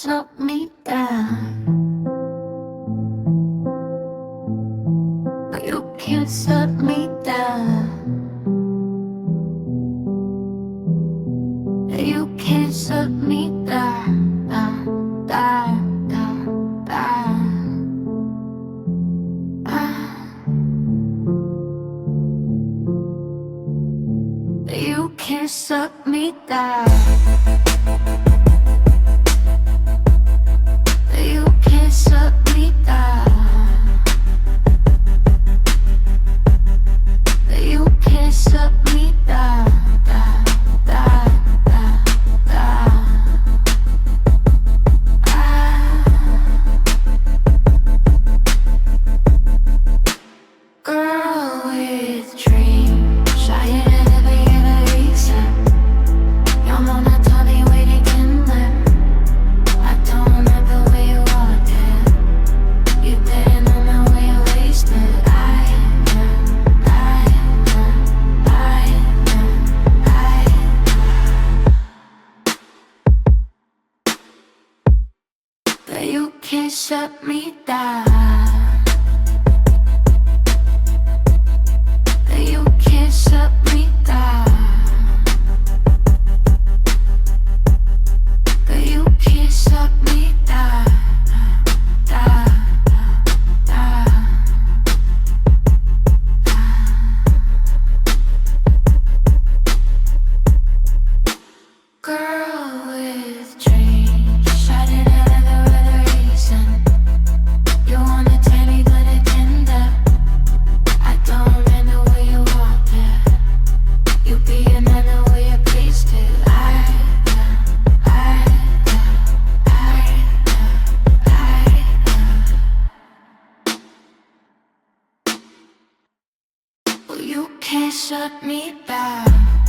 shut me down. You can't shut me down. You can't shut me down, down, down, down, down. You can't shut me down. You can't shut me down. You can't shut me down, down, down, down, down. Girl with dreams, shy and every other reason. Your monotony waiting in them. I don't remember where you walked in. You didn't know my way you wasted. But you can't shut me down. But you can't shut me down. But you can't shut me down, down, down, Girl with dreams, shining out of the reason. You wanna tell me but it tender. I don't remember where you walked it. You be another way you placed it. Well, you can't shut me down.